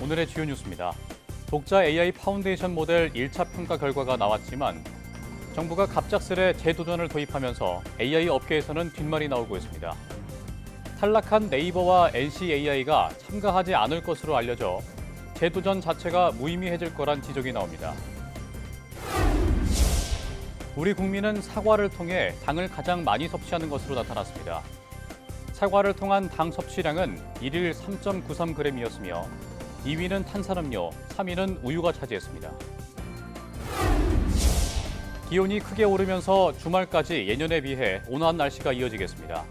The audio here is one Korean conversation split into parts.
오늘의 주요 뉴스입니다. 독자 AI 파운데이션 모델 1차 평가 결과가 나왔지만 정부가 갑작스레 재도전을 도입하면서 AI 업계에서는 뒷말이 나오고 있습니다. 탈락한 네이버와 NCAI가 참가하지 않을 것으로 알려져 재도전 자체가 무의미해질 거란 지적이 나옵니다. 우리 국민은 사과를 통해 당을 가장 많이 섭취하는 것으로 나타났습니다. 사과를 통한 당 섭취량은 1일 3.93g이었으며 2위는 탄산음료, 3위는 우유가 차지했습니다. 기온이 크게 오르면서 주말까지 예년에 비해 온화한 날씨가 이어지겠습니다.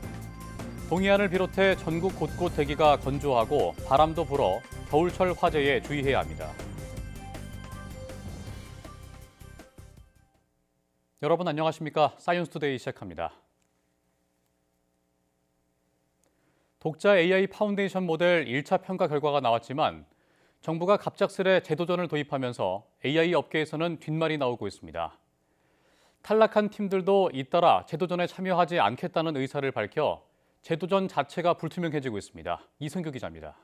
동해안을 비롯해 전국 곳곳 대기가 건조하고 바람도 불어 겨울철 화재에 주의해야 합니다. 여러분 안녕하십니까? 사이언스투데이 시작합니다. 독자 AI 파운데이션 모델 1차 평가 결과가 나왔지만 정부가 갑작스레 재도전을 도입하면서 AI 업계에서는 뒷말이 나오고 있습니다. 탈락한 팀들도 잇따라 재도전에 참여하지 않겠다는 의사를 밝혀 재도전 자체가 불투명해지고 있습니다. 이승규 기자입니다.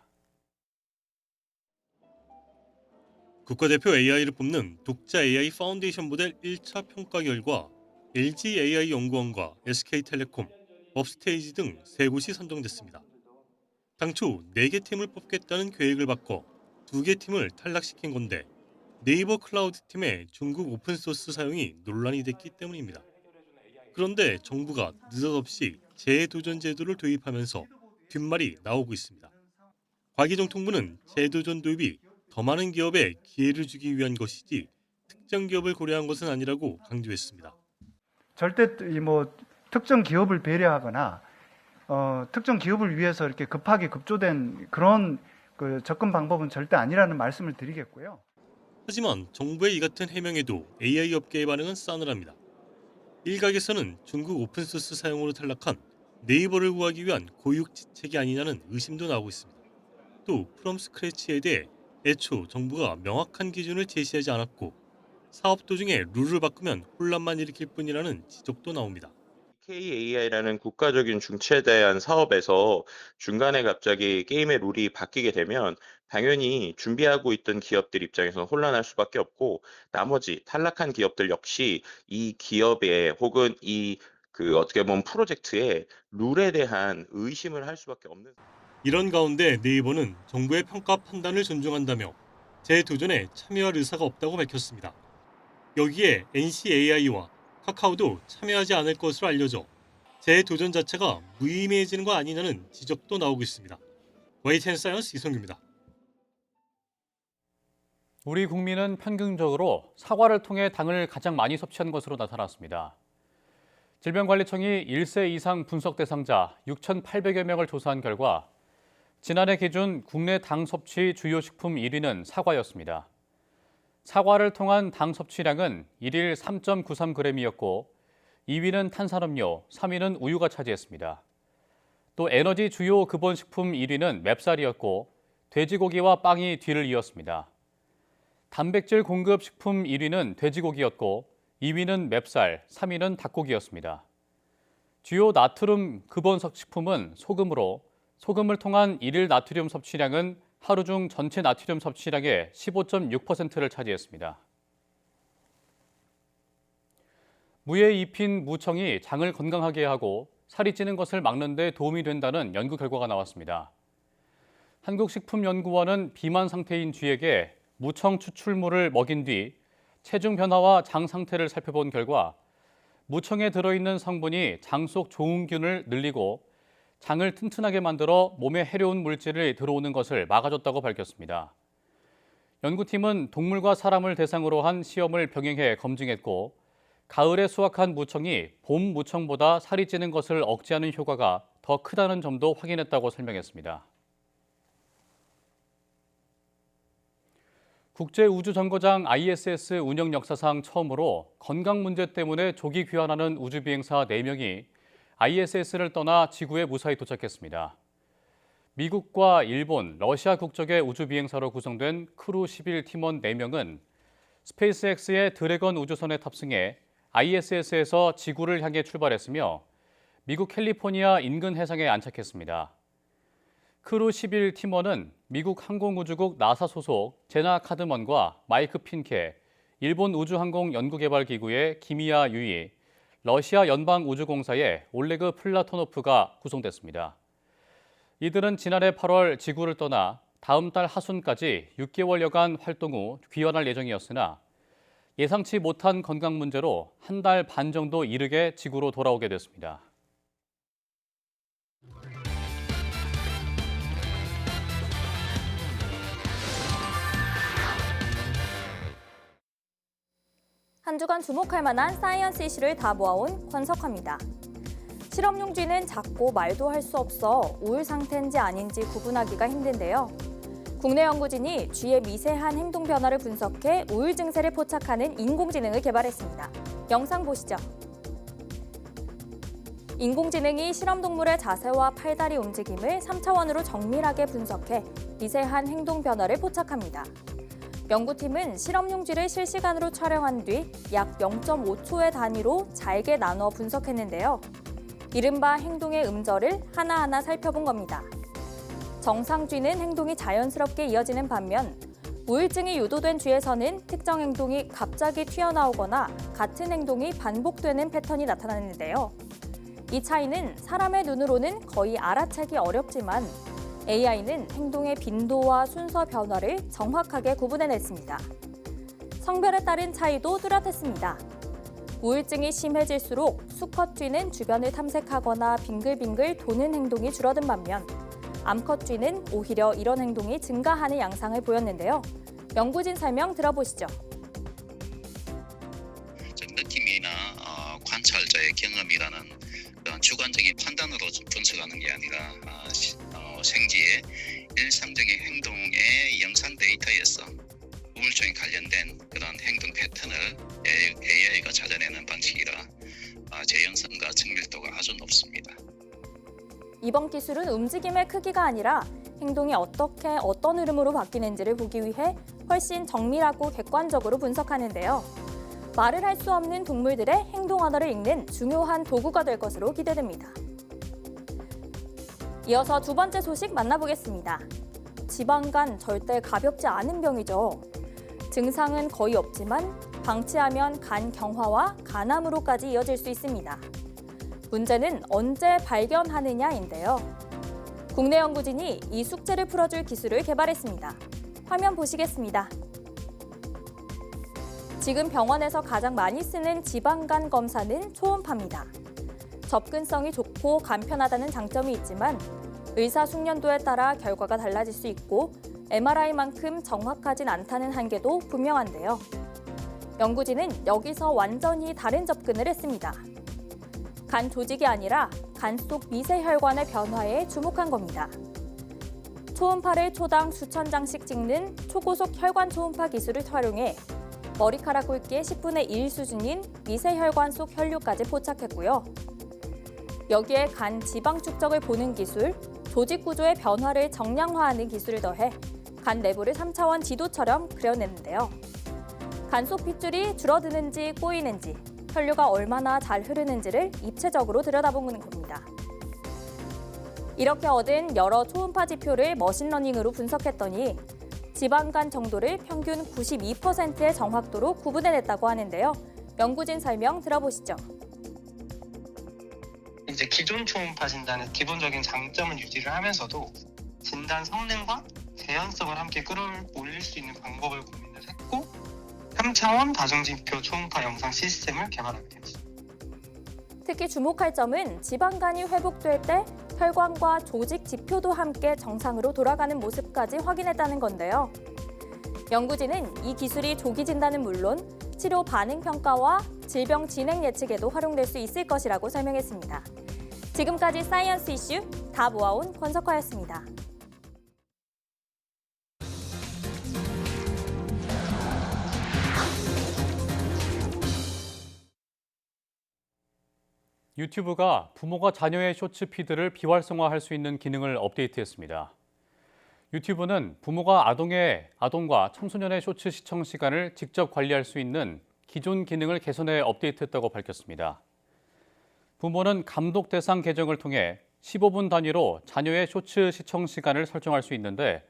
국가대표 AI를 뽑는 독자 AI 파운데이션 모델 1차 평가 결과 LG AI 연구원과 SK텔레콤, 업스테이지 등 3곳이 선정됐습니다. 당초 4개 팀을 뽑겠다는 계획을 바꿔 2개 팀을 탈락시킨 건데 네이버 클라우드 팀의 중국 오픈소스 사용이 논란이 됐기 때문입니다. 그런데 정부가 느닷없이 재도전 제도를 도입하면서 뒷말이 나오고 있습니다. 과기정통부는 재도전 도입이 더 많은 기업에 기회를 주기 위한 것이지 특정 기업을 고려한 것은 아니라고 강조했습니다. 절대 특정 기업을 배려하거나 특정 기업을 위해서 이렇게 급하게 급조된 그런 접근 방법은 절대 아니라는 말씀을 드리겠고요. 하지만 정부의 이 같은 해명에도 AI 업계의 반응은 싸늘합니다. 일각에서는 중국 오픈소스 사용으로 탈락한 네이버를 구하기 위한 고육지책이 아니냐는 의심도 나오고 있습니다. 또 프롬 스크래치에 대해 애초 정부가 명확한 기준을 제시하지 않았고 사업 도중에 룰을 바꾸면 혼란만 일으킬 뿐이라는 지적도 나옵니다. KAI라는 국가적인 중체대한 사업에서 중간에 갑자기 게임의 룰이 바뀌게 되면 당연히 준비하고 있던 기업들 입장에서는 혼란할 수밖에 없고 나머지 탈락한 기업들 역시 이 기업에 혹은 어떻게 보면 프로젝트의 룰에 대한 의심을 할 수밖에 없는. 이런 가운데 네이버는 정부의 평가 판단을 존중한다며 재도전에 참여할 의사가 없다고 밝혔습니다. 여기에 NCAI와 카카오도 참여하지 않을 것으로 알려져 재도전 자체가 무의미해지는 거 아니냐는 지적도 나오고 있습니다. YTN 사이언스 이성규입니다. 우리 국민은 평균적으로 사과를 통해 당을 가장 많이 섭취한 것으로 나타났습니다. 질병관리청이 1세 이상 분석 대상자 6,800여 명을 조사한 결과 지난해 기준 국내 당 섭취 주요 식품 1위는 사과였습니다. 사과를 통한 당 섭취량은 1일 3.93g이었고 2위는 탄산음료, 3위는 우유가 차지했습니다. 또 에너지 주요 근본식품 1위는 맵쌀이었고 돼지고기와 빵이 뒤를 이었습니다. 단백질 공급 식품 1위는 돼지고기였고 2위는 맵쌀, 3위는 닭고기였습니다. 주요 나트륨 근본석 식품은 소금으로 소금을 통한 1일 나트륨 섭취량은 하루 중 전체 나트륨 섭취량의 15.6%를 차지했습니다. 무에 입힌 무청이 장을 건강하게 하고 살이 찌는 것을 막는 데 도움이 된다는 연구 결과가 나왔습니다. 한국식품연구원은 비만 상태인 쥐에게 무청 추출물을 먹인 뒤 체중 변화와 장 상태를 살펴본 결과 무청에 들어있는 성분이 장 속 좋은균을 늘리고 장을 튼튼하게 만들어 몸에 해로운 물질이 들어오는 것을 막아줬다고 밝혔습니다. 연구팀은 동물과 사람을 대상으로 한 시험을 병행해 검증했고 가을에 수확한 무청이 봄 무청보다 살이 찌는 것을 억제하는 효과가 더 크다는 점도 확인했다고 설명했습니다. 국제우주정거장 ISS 운영 역사상 처음으로 건강 문제 때문에 조기 귀환하는 우주비행사 4명이 ISS를 떠나 지구에 무사히 도착했습니다. 미국과 일본, 러시아 국적의 우주비행사로 구성된 크루 11 팀원 4명은 스페이스X의 드래건 우주선에 탑승해 ISS에서 지구를 향해 출발했으며 미국 캘리포니아 인근 해상에 안착했습니다. 크루 11 팀원은 미국 항공우주국 나사 소속 제나 카드먼과 마이크 핀케, 일본 우주항공연구개발기구의 기미야 유이, 러시아 연방우주공사의 올레그 플라토노프가 구성됐습니다. 이들은 지난해 8월 지구를 떠나 다음 달 하순까지 6개월여간 활동 후 귀환할 예정이었으나 예상치 못한 건강 문제로 한 달 반 정도 이르게 지구로 돌아오게 됐습니다. 한 주간 주목할 만한 사이언스 이슈를 다 모아온 권석화입니다. 실험용쥐는 작고 말도 할 수 없어 우울 상태인지 아닌지 구분하기가 힘든데요. 국내 연구진이 쥐의 미세한 행동 변화를 분석해 우울 증세를 포착하는 인공지능을 개발했습니다. 영상 보시죠. 인공지능이 실험동물의 자세와 팔다리 움직임을 3차원으로 정밀하게 분석해 미세한 행동 변화를 포착합니다. 연구팀은 실험용쥐를 실시간으로 촬영한 뒤 약 0.5초의 단위로 잘게 나누어 분석했는데요. 이른바 행동의 음절을 하나하나 살펴본 겁니다. 정상 쥐는 행동이 자연스럽게 이어지는 반면 우울증이 유도된 쥐에서는 특정 행동이 갑자기 튀어나오거나 같은 행동이 반복되는 패턴이 나타나는데요. 이 차이는 사람의 눈으로는 거의 알아채기 어렵지만 AI는 행동의 빈도와 순서 변화를 정확하게 구분해냈습니다. 성별에 따른 차이도 뚜렷했습니다. 우울증이 심해질수록 수컷 쥐는 주변을 탐색하거나 빙글빙글 도는 행동이 줄어든 반면 암컷 쥐는 오히려 이런 행동이 증가하는 양상을 보였는데요. 연구진 설명 들어보시죠. 느낌이나 관찰자의 경험이라는 그런 주관적인 판단으로 분석하는 게 아니라 생쥐의 일상적인 행동의 영상 데이터에서 우울증에 관련된 그런 행동 패턴을 AI가 찾아내는 방식이라 재현성과 정밀도가 아주 높습니다. 이번 기술은 움직임의 크기가 아니라 행동이 어떤 흐름으로 바뀌는지를 보기 위해 훨씬 정밀하고 객관적으로 분석하는데요. 말을 할 수 없는 동물들의 행동 언어를 읽는 중요한 도구가 될 것으로 기대됩니다. 이어서 두 번째 소식 만나보겠습니다. 지방간 절대 가볍지 않은 병이죠. 증상은 거의 없지만 방치하면 간 경화와 간암으로까지 이어질 수 있습니다. 문제는 언제 발견하느냐인데요. 국내 연구진이 이 숙제를 풀어줄 기술을 개발했습니다. 화면 보시겠습니다. 지금 병원에서 가장 많이 쓰는 지방간 검사는 초음파입니다. 접근성이 좋고 간편하다는 장점이 있지만 의사 숙련도에 따라 결과가 달라질 수 있고 MRI만큼 정확하진 않다는 한계도 분명한데요. 연구진은 여기서 완전히 다른 접근을 했습니다. 간 조직이 아니라 간 속 미세혈관의 변화에 주목한 겁니다. 초음파를 초당 수천 장씩 찍는 초고속 혈관 초음파 기술을 활용해 머리카락 굵기의 10분의 1 수준인 미세혈관 속 혈류까지 포착했고요. 여기에 간 지방 축적을 보는 기술, 조직 구조의 변화를 정량화하는 기술을 더해 간 내부를 3차원 지도처럼 그려냈는데요. 간 속 핏줄이 줄어드는지 꼬이는지, 혈류가 얼마나 잘 흐르는지를 입체적으로 들여다보는 겁니다. 이렇게 얻은 여러 초음파 지표를 머신러닝으로 분석했더니 지방간 정도를 평균 92%의 정확도로 구분해냈다고 하는데요. 연구진 설명 들어보시죠. 이제 기존 초음파 진단의 기본적인 장점은 유지를 하면서도 진단 성능과 재현성을 함께 끌어올릴 수 있는 방법을 고민을 했고 3차원 다중지표 초음파 영상 시스템을 개발하게 되었습니다. 특히 주목할 점은 지방간이 회복될 때 혈관과 조직 지표도 함께 정상으로 돌아가는 모습까지 확인했다는 건데요. 연구진은 이 기술이 조기 진단은 물론 치료 반응 평가와 질병 진행 예측에도 활용될 수 있을 것이라고 설명했습니다. 지금까지 사이언스 이슈 다 모아온 권석화였습니다. 유튜브가 부모가 자녀의 쇼츠 피드를 비활성화할 수 있는 기능을 업데이트했습니다. 유튜브는 부모가 아동과 청소년의 쇼츠 시청 시간을 직접 관리할 수 있는 기존 기능을 개선해 업데이트했다고 밝혔습니다. 부모는 감독 대상 계정을 통해 15분 단위로 자녀의 쇼츠 시청 시간을 설정할 수 있는데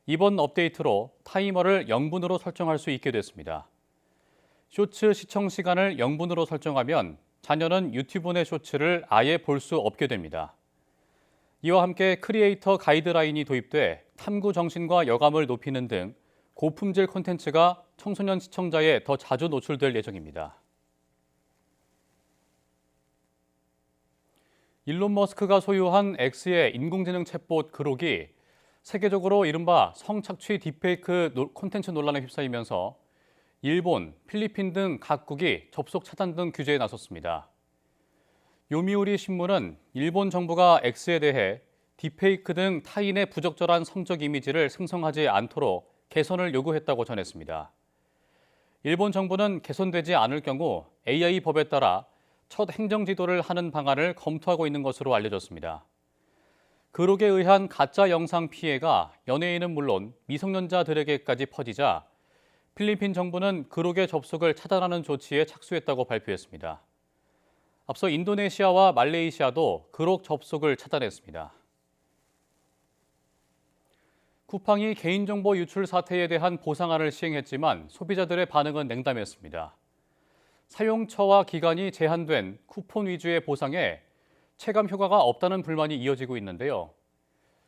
이번 업데이트로 타이머를 0분으로 설정할 수 있게 됐습니다. 쇼츠 시청 시간을 0분으로 설정하면 자녀는 유튜브 내 쇼츠를 아예 볼 수 없게 됩니다. 이와 함께 크리에이터 가이드라인이 도입돼 탐구 정신과 여감을 높이는 등 고품질 콘텐츠가 청소년 시청자에 더 자주 노출될 예정입니다. 일론 머스크가 소유한 X의 인공지능 챗봇 그록이 세계적으로 이른바 성착취 딥페이크 콘텐츠 논란에 휩싸이면서 일본, 필리핀 등 각국이 접속 차단 등 규제에 나섰습니다. 요미우리 신문은 일본 정부가 X에 대해 딥페이크 등 타인의 부적절한 성적 이미지를 생성하지 않도록 개선을 요구했다고 전했습니다. 일본 정부는 개선되지 않을 경우 AI 법에 따라 첫 행정지도를 하는 방안을 검토하고 있는 것으로 알려졌습니다. 그록에 의한 가짜 영상 피해가 연예인은 물론 미성년자들에게까지 퍼지자 필리핀 정부는 그록의 접속을 차단하는 조치에 착수했다고 발표했습니다. 앞서 인도네시아와 말레이시아도 그록 접속을 차단했습니다. 쿠팡이 개인정보 유출 사태에 대한 보상안을 시행했지만 소비자들의 반응은 냉담했습니다. 사용처와 기간이 제한된 쿠폰 위주의 보상에 체감 효과가 없다는 불만이 이어지고 있는데요.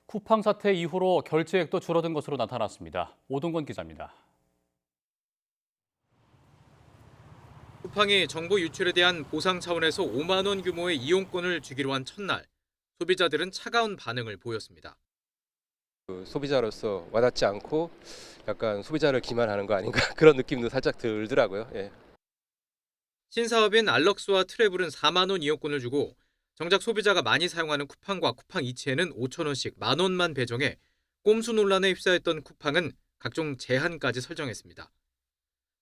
쿠팡 사태 이후로 결제액도 줄어든 것으로 나타났습니다. 오동건 기자입니다. 쿠팡이 정보 유출에 대한 보상 차원에서 5만 원 규모의 이용권을 주기로 한 첫날, 소비자들은 차가운 반응을 보였습니다. 소비자로서 와닿지 않고 약간 소비자를 기만하는 거 아닌가 그런 느낌도 살짝 들더라고요. 예. 신사업인 알럭스와 트래블은 4만 원 이용권을 주고 정작 소비자가 많이 사용하는 쿠팡과 쿠팡 이체에는 5천 원씩 만 원만 배정해 꼼수 논란에 휩싸였던 쿠팡은 각종 제한까지 설정했습니다.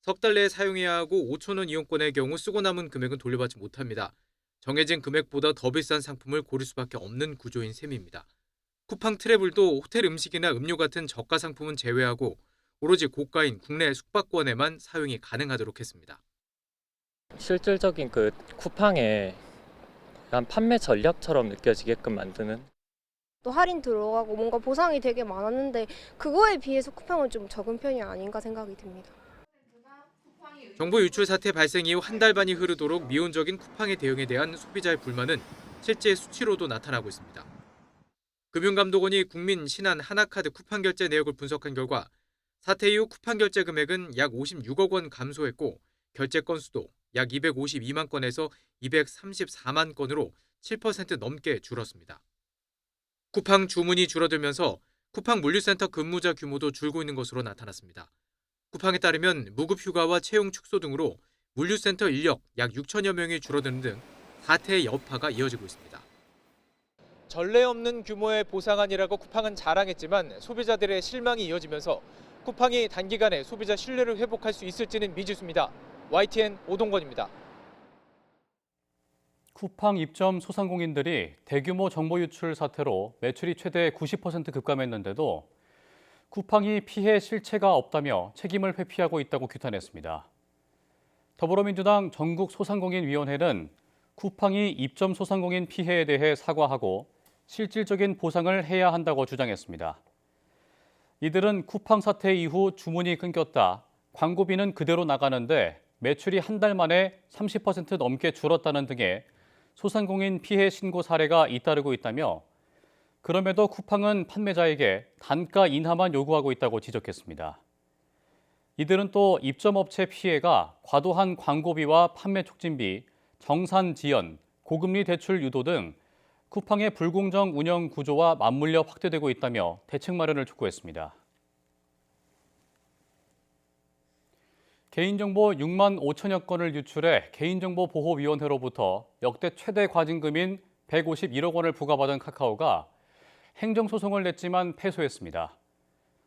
석 달 내에 사용해야 하고 5천 원 이용권의 경우 쓰고 남은 금액은 돌려받지 못합니다. 정해진 금액보다 더 비싼 상품을 고를 수밖에 없는 구조인 셈입니다. 쿠팡 트래블도 호텔 음식이나 음료 같은 저가 상품은 제외하고 오로지 고가인 국내 숙박권에만 사용이 가능하도록 했습니다. 실질적인 그 쿠팡의 한 판매 전략처럼 느껴지게끔 만드는 또 할인 들어가고 뭔가 보상이 되게 많았는데 그거에 비해서 쿠팡은 좀 적은 편이 아닌가 생각이 듭니다. 정보 유출 사태 발생 이후 한 달 반이 흐르도록 미온적인 쿠팡의 대응에 대한 소비자의 불만은 실제 수치로도 나타나고 있습니다. 금융감독원이 국민, 신한, 하나카드 쿠팡 결제 내역을 분석한 결과 사태 이후 쿠팡 결제 금액은 약 56억 원 감소했고 결제 건수도 약 252만 건에서 234만 건으로 7% 넘게 줄었습니다. 쿠팡 주문이 줄어들면서 쿠팡 물류센터 근무자 규모도 줄고 있는 것으로 나타났습니다. 쿠팡에 따르면 무급휴가와 채용 축소 등으로 물류센터 인력 약 6천여 명이 줄어드는 등 사태의 여파가 이어지고 있습니다. 전례 없는 규모의 보상안이라고 쿠팡은 자랑했지만 소비자들의 실망이 이어지면서 쿠팡이 단기간에 소비자 신뢰를 회복할 수 있을지는 미지수입니다. YTN 오동건입니다. 쿠팡 입점 소상공인들이 대규모 정보 유출 사태로 매출이 최대 90% 급감했는데도 쿠팡이 피해 실체가 없다며 책임을 회피하고 있다고 규탄했습니다. 더불어민주당 전국소상공인위원회는 쿠팡이 입점 소상공인 피해에 대해 사과하고 실질적인 보상을 해야 한다고 주장했습니다. 이들은 쿠팡 사태 이후 주문이 끊겼다, 광고비는 그대로 나가는데 매출이 한 달 만에 30% 넘게 줄었다는 등의 소상공인 피해 신고 사례가 잇따르고 있다며 그럼에도 쿠팡은 판매자에게 단가 인하만 요구하고 있다고 지적했습니다. 이들은 또 입점업체 피해가 과도한 광고비와 판매 촉진비, 정산 지연, 고금리 대출 유도 등 쿠팡의 불공정 운영 구조와 맞물려 확대되고 있다며 대책 마련을 촉구했습니다. 개인정보 6만 5천여 건을 유출해 개인정보보호위원회로부터 역대 최대 과징금인 151억 원을 부과받은 카카오가 행정소송을 냈지만 패소했습니다.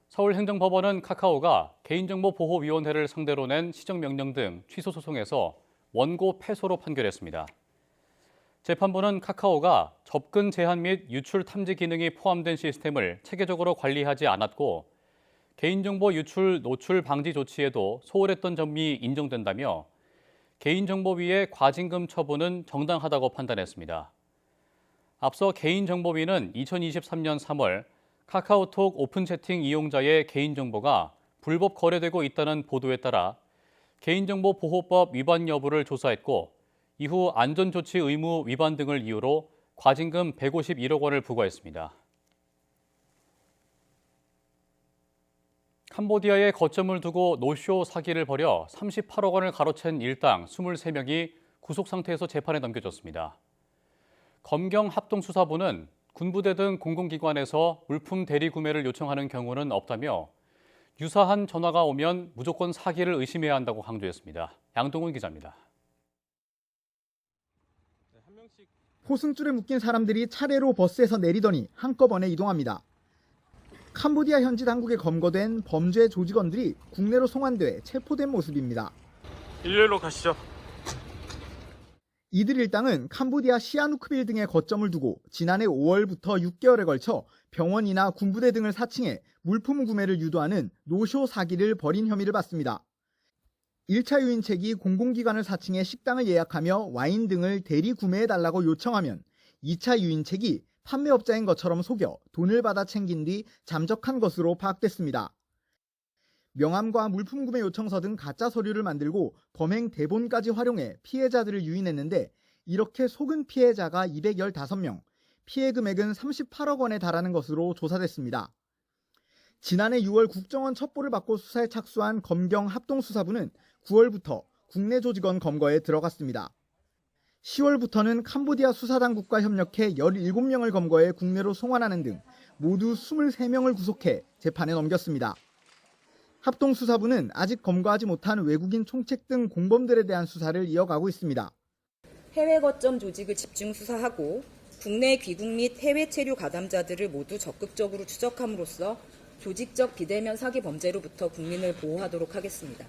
서울행정법원은 카카오가 개인정보보호위원회를 상대로 낸 시정명령 등 취소소송에서 원고 패소로 판결했습니다. 재판부는 카카오가 접근 제한 및 유출 탐지 기능이 포함된 시스템을 체계적으로 관리하지 않았고 개인정보 유출, 노출 방지 조치에도 소홀했던 점이 인정된다며 개인정보위의 과징금 처분은 정당하다고 판단했습니다. 앞서 개인정보위는 2023년 3월 카카오톡 오픈 채팅 이용자의 개인정보가 불법 거래되고 있다는 보도에 따라 개인정보보호법 위반 여부를 조사했고 이후 안전조치 의무 위반 등을 이유로 과징금 151억 원을 부과했습니다. 캄보디아에 거점을 두고 노쇼 사기를 벌여 38억 원을 가로챈 일당 23명이 구속 상태에서 재판에 넘겨졌습니다. 검경 합동수사부는 군부대 등 공공기관에서 물품 대리 구매를 요청하는 경우는 없다며 유사한 전화가 오면 무조건 사기를 의심해야 한다고 강조했습니다. 양동훈 기자입니다. 포승줄에 묶인 사람들이 차례로 버스에서 내리더니 한꺼번에 이동합니다. 캄보디아 현지 당국에 검거된 범죄 조직원들이 국내로 송환돼 체포된 모습입니다. 일렬로 가시죠. 이들 일당은 캄보디아 시아누크빌 등에 거점을 두고 지난해 5월부터 6개월에 걸쳐 병원이나 군부대 등을 사칭해 물품 구매를 유도하는 노쇼 사기를 벌인 혐의를 받습니다. 1차 유인책이 공공기관을 사칭해 식당을 예약하며 와인 등을 대리 구매해달라고 요청하면 2차 유인책이 판매업자인 것처럼 속여 돈을 받아 챙긴 뒤 잠적한 것으로 파악됐습니다. 명함과 물품 구매 요청서 등 가짜 서류를 만들고 범행 대본까지 활용해 피해자들을 유인했는데 이렇게 속은 피해자가 215명, 피해 금액은 38억 원에 달하는 것으로 조사됐습니다. 지난해 6월 국정원 첩보를 받고 수사에 착수한 검경 합동수사부는 9월부터 국내 조직원 검거에 들어갔습니다. 10월부터는 캄보디아 수사당국과 협력해 17명을 검거해 국내로 송환하는 등 모두 23명을 구속해 재판에 넘겼습니다. 합동수사부는 아직 검거하지 못한 외국인 총책 등 공범들에 대한 수사를 이어가고 있습니다. 해외 거점 조직을 집중 수사하고 국내 귀국 및 해외 체류 가담자들을 모두 적극적으로 추적함으로써 조직적 비대면 사기 범죄로부터 국민을 보호하도록 하겠습니다.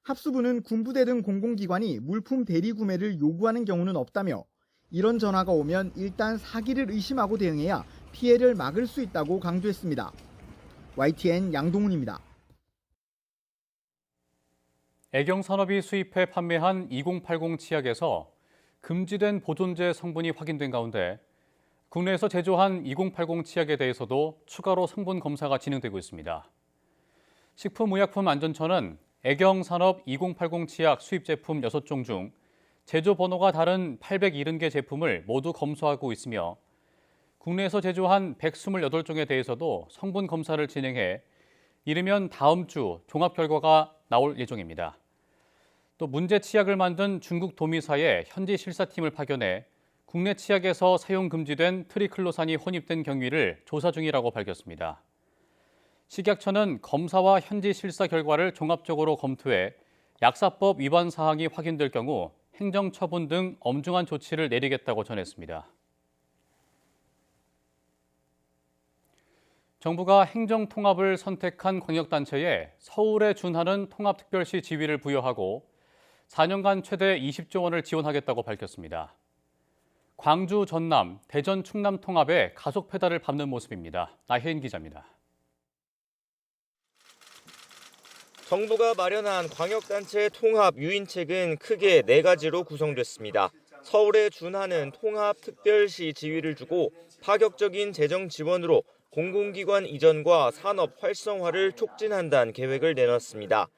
합수부는 군부대 등 공공기관이 물품 대리 구매를 요구하는 경우는 없다며 이런 전화가 오면 일단 사기를 의심하고 대응해야 피해를 막을 수 있다고 강조했습니다. YTN 양동훈입니다. 애경산업이 수입해 판매한 2080 치약에서 금지된 보존제 성분이 확인된 가운데 국내에서 제조한 2080 치약에 대해서도 추가로 성분 검사가 진행되고 있습니다. 식품의약품안전처는 애경산업 2080 치약 수입 제품 6종 중 제조 번호가 다른 870개 제품을 모두 검수하고 있으며 국내에서 제조한 128종에 대해서도 성분 검사를 진행해 이르면 다음 주 종합 결과가 나올 예정입니다. 또 문제 치약을 만든 중국 도미사의 현지 실사팀을 파견해 국내 치약에서 사용 금지된 트리클로산이 혼입된 경위를 조사 중이라고 밝혔습니다. 식약처는 검사와 현지 실사 결과를 종합적으로 검토해 약사법 위반 사항이 확인될 경우 행정처분 등 엄중한 조치를 내리겠다고 전했습니다. 정부가 행정통합을 선택한 광역단체에 서울에 준하는 통합특별시 지위를 부여하고 4년간 최대 20조 원을 지원하겠다고 밝혔습니다. 광주, 전남, 대전, 충남 통합에 가속 페달을 밟는 모습입니다. 나혜인 기자입니다. 정부가 마련한 광역단체 통합 유인책은 크게 4가지로 구성됐습니다. 서울에 준하는 통합특별시 지위를 주고 파격적인 재정 지원으로 공공기관 이전과 산업 활성화를 촉진한다는 계획을 내놨습니다.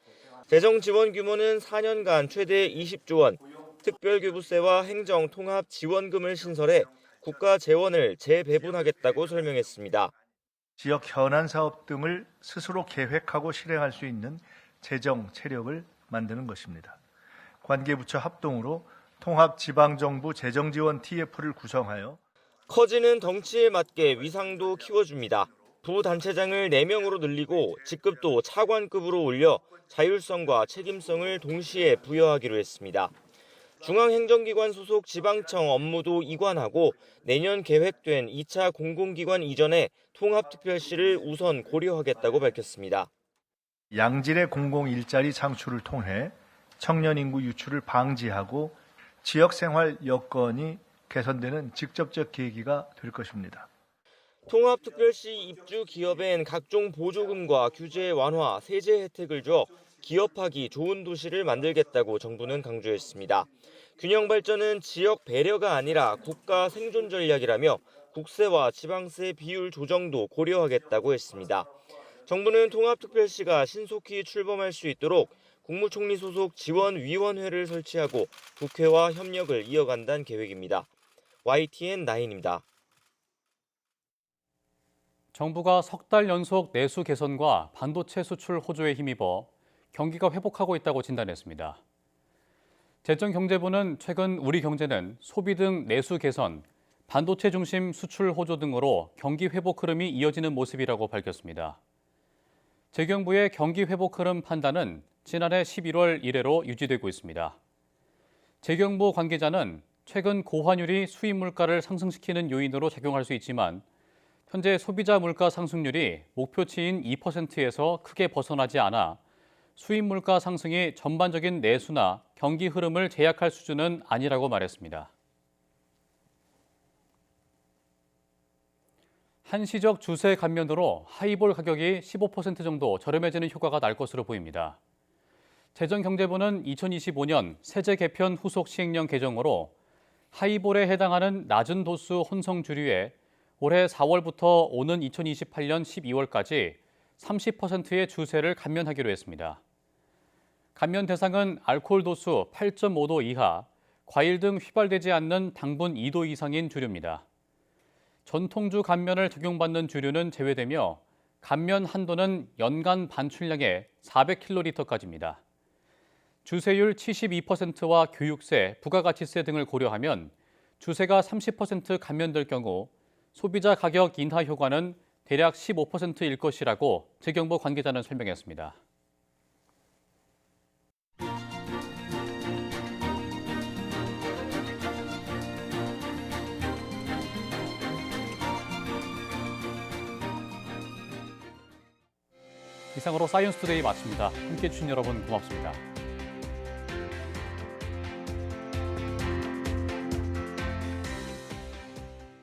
재정 지원 규모는 4년간 최대 20조 원, 특별교부세와 행정통합 지원금을 신설해 국가 재원을 재배분하겠다고 설명했습니다. 지역 현안 사업 등을 스스로 계획하고 실행할 수 있는 재정 체력을 만드는 것입니다. 관계부처 합동으로 통합지방정부 재정지원 TF를 구성하여 커지는 덩치에 맞게 위상도 키워줍니다. 부단체장을 4명으로 늘리고 직급도 차관급으로 올려 자율성과 책임성을 동시에 부여하기로 했습니다. 중앙행정기관 소속 지방청 업무도 이관하고 내년 계획된 2차 공공기관 이전에 통합특별시를 우선 고려하겠다고 밝혔습니다. 양질의 공공일자리 창출을 통해 청년 인구 유출을 방지하고 지역생활 여건이 개선되는 직접적 계기가 될 것입니다. 통합특별시 입주 기업엔 각종 보조금과 규제 완화, 세제 혜택을 줘 기업하기 좋은 도시를 만들겠다고 정부는 강조했습니다. 균형 발전은 지역 배려가 아니라 국가 생존 전략이라며 국세와 지방세 비율 조정도 고려하겠다고 했습니다. 정부는 통합특별시가 신속히 출범할 수 있도록 국무총리 소속 지원위원회를 설치하고 국회와 협력을 이어간다는 계획입니다. YTN 9입니다. 정부가 석 달 연속 내수 개선과 반도체 수출 호조에 힘입어 경기가 회복하고 있다고 진단했습니다. 재정경제부는 최근 우리 경제는 소비 등 내수 개선, 반도체 중심 수출 호조 등으로 경기 회복 흐름이 이어지는 모습이라고 밝혔습니다. 재경부의 경기 회복 흐름 판단은 지난해 11월 이래로 유지되고 있습니다. 재경부 관계자는 최근 고환율이 수입 물가를 상승시키는 요인으로 작용할 수 있지만 현재 소비자 물가 상승률이 목표치인 2%에서 크게 벗어나지 않아 수입 물가 상승이 전반적인 내수나 경기 흐름을 제약할 수준은 아니라고 말했습니다. 한시적 주세 감면으로 하이볼 가격이 15% 정도 저렴해지는 효과가 날 것으로 보입니다. 재정경제부는 2025년 세제 개편 후속 시행령 개정으로 하이볼에 해당하는 낮은 도수 혼성 주류에 올해 4월부터 오는 2028년 12월까지 30%의 주세를 감면하기로 했습니다. 감면 대상은 알코올 도수 8.5도 이하, 과일 등 휘발되지 않는 당분 2도 이상인 주류입니다. 전통주 감면을 적용받는 주류는 제외되며 감면 한도는 연간 반출량의 400kl까지입니다. 주세율 72%와 교육세, 부가가치세 등을 고려하면 주세가 30% 감면될 경우 소비자 가격 인하 효과는 대략 15%일 것이라고 재경부 관계자는 설명했습니다. 이상으로 사이언스 투데이 마칩니다. 함께해 주신 여러분 고맙습니다.